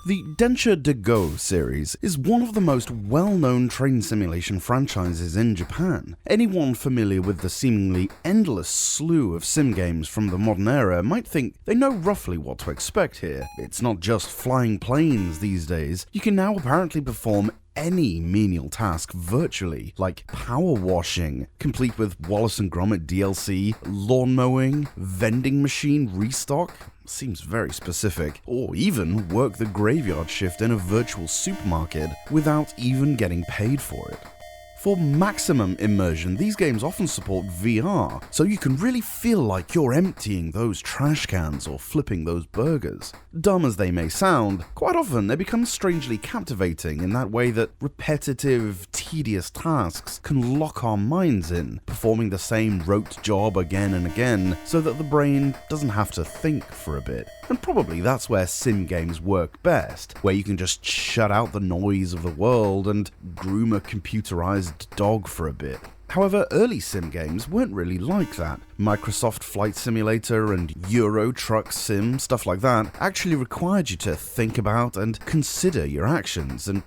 The Densha de Go series is one of the most well-known train simulation franchises in Japan. Anyone familiar with the seemingly endless slew of sim games from the modern era might think they know roughly what to expect here. It's not just flying planes these days. You can now apparently perform any menial task virtually, like power washing, complete with Wallace and Gromit DLC, lawn mowing, vending machine restock. Seems very specific, or even work the graveyard shift in a virtual supermarket without even getting paid for it. For maximum immersion, these games often support VR, so you can really feel like you're emptying those trash cans or flipping those burgers. Dumb as they may sound, quite often they become strangely captivating in that way that repetitive, tedious tasks can lock our minds in, performing the same rote job again and again, so that the brain doesn't have to think for a bit. And probably that's where sim games work best, where you can just shut out the noise of the world and groom a computerized dog for a bit. However, early sim games weren't really like that. Microsoft Flight Simulator and Euro Truck Sim, stuff like that, actually required you to think about and consider your actions and,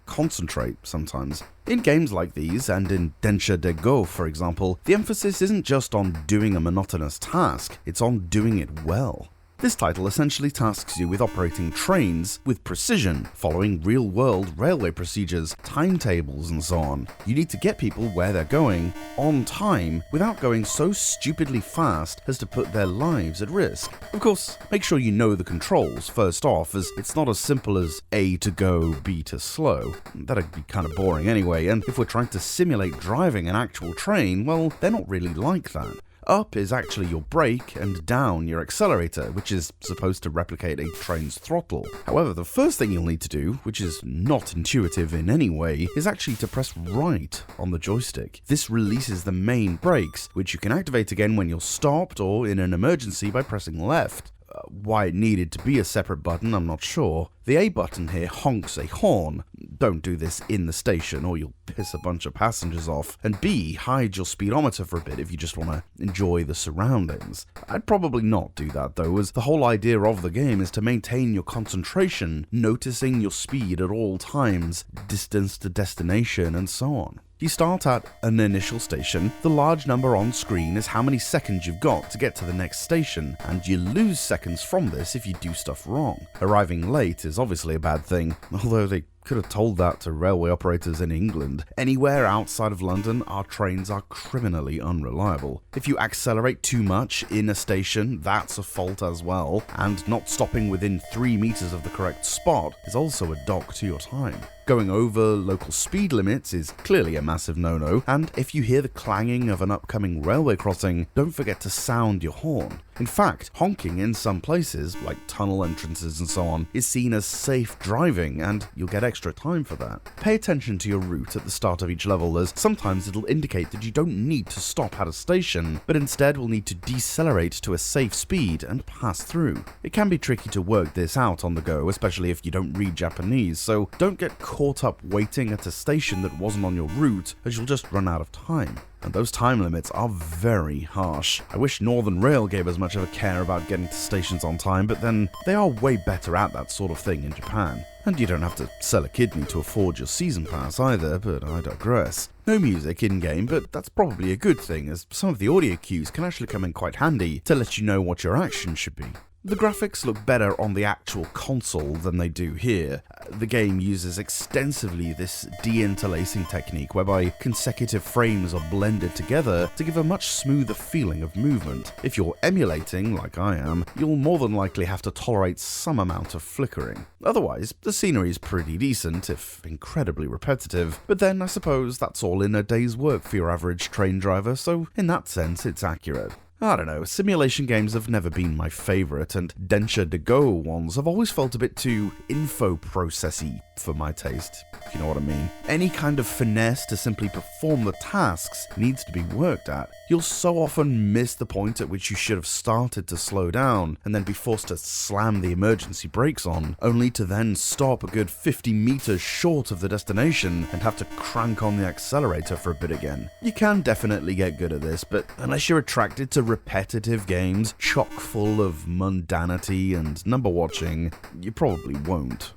concentrate sometimes. In games like these, and in Densha de Go for example, the emphasis isn't just on doing a monotonous task, it's on doing it well. This title essentially tasks you with operating trains with precision, following real-world railway procedures, timetables and so on. You need to get people where they're going, on time, without going so stupidly fast as to put their lives at risk. Of course, make sure you know the controls first off, as it's not as simple as A to go, B to slow. That'd be kind of boring anyway, and if we're trying to simulate driving an actual train, well, they're not really like that. Up is actually your brake, and down your accelerator, which is supposed to replicate a train's throttle. However, the first thing you'll need to do, which is not intuitive in any way, is actually to press right on the joystick. This releases the main brakes, which you can activate again when you're stopped or in an emergency by pressing left. Why it needed to be a separate button, I'm not sure. The A button here honks a horn. Don't do this in the station or you'll piss a bunch of passengers off. And B, hide your speedometer for a bit if you just want to enjoy the surroundings. I'd probably not do that though, as the whole idea of the game is to maintain your concentration, noticing your speed at all times, distance to destination, and so on. You start at an initial station, the large number on screen is how many seconds you've got to get to the next station, and you lose seconds from this if you do stuff wrong. Arriving late is obviously a bad thing, although they could have told that to railway operators in England. Anywhere outside of London, our trains are criminally unreliable. If you accelerate too much in a station, that's a fault as well, and not stopping within 3 meters of the correct spot is also a dock to your time. Going over local speed limits is clearly a massive no-no, and if you hear the clanging of an upcoming railway crossing, don't forget to sound your horn. In fact, honking in some places, like tunnel entrances and so on, is seen as safe driving, and you'll get extra time for that. Pay attention to your route at the start of each level, as sometimes it'll indicate that you don't need to stop at a station, but instead will need to decelerate to a safe speed and pass through. It can be tricky to work this out on the go, especially if you don't read Japanese, so don't get caught up waiting at a station that wasn't on your route, as you'll just run out of time. And those time limits are very harsh. I wish Northern Rail gave as much of a care about getting to stations on time, but then they are way better at that sort of thing in Japan. And you don't have to sell a kidney to afford your season pass either, but I digress. No music in-game, but that's probably a good thing, as some of the audio cues can actually come in quite handy to let you know what your action should be. The graphics look better on the actual console than they do here. The game uses extensively this deinterlacing technique whereby consecutive frames are blended together to give a much smoother feeling of movement. If you're emulating, like I am, you'll more than likely have to tolerate some amount of flickering. Otherwise, the scenery is pretty decent, if incredibly repetitive, but then I suppose that's all in a day's work for your average train driver, so in that sense it's accurate. I don't know, simulation games have never been my favourite, and Densha de Go ones have always felt a bit too info-processy for my taste, if you know what I mean. Any kind of finesse to simply perform the tasks needs to be worked at. You'll so often miss the point at which you should have started to slow down, and then be forced to slam the emergency brakes on, only to then stop a good 50 meters short of the destination and have to crank on the accelerator for a bit again. You can definitely get good at this, but unless you're attracted to repetitive games chock full of mundanity and number watching, you probably won't.